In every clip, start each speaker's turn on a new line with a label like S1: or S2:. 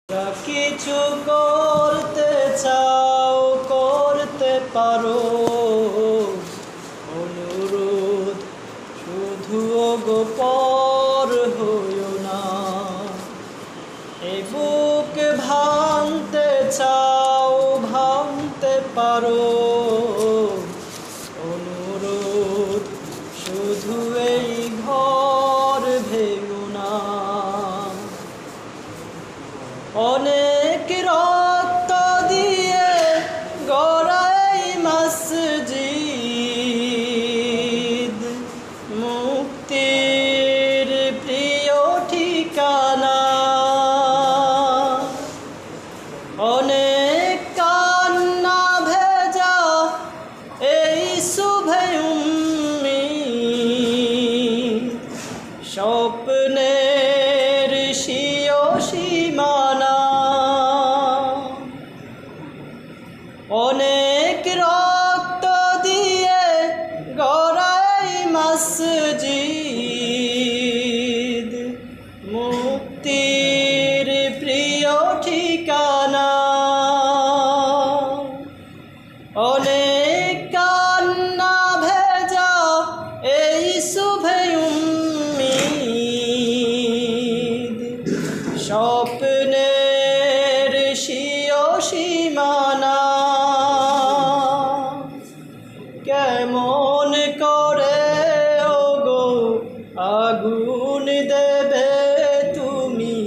S1: যা কিছু করতে চাও করতে পারো, অনুরোধ শুধু গো পর হইও না। এ বুক ভাঙতে চাও ভাঙতে পারো, অনুরোধ শুধু এই ঘর ভেঙো না। অনেক রক্ত দিয়ে গড়াই মসজিদ, মুক্তির প্রিয় ঠিকানা। অনেক কান্না ভেজা এই শুভে উম্মি, স্বপ্নের শিও সীমানা। অনেক রক্ত দিয়ে গড়াই মসজিদ, মুক্তির প্রিয় ঠিকানা। অনেক কান্না ভেজা এই শুভে উম্মিদ, স্বপ্নের শিও সীমানা। কেমন করে ওগো আগুন দেবে তুমি,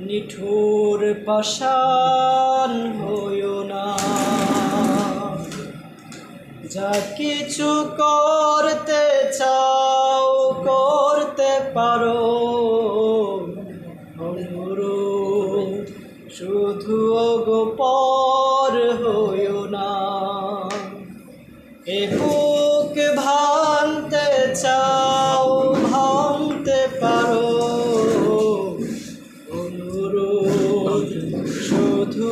S1: নিঠুর পাষাণ হইও না। যা কিছু করতে চাও করতে পারো, অনুরোধ শুধু গো পর হইও না। এ বুক ভাঙতে চাও ভাঙতে পারো, অনুরোধ শুধু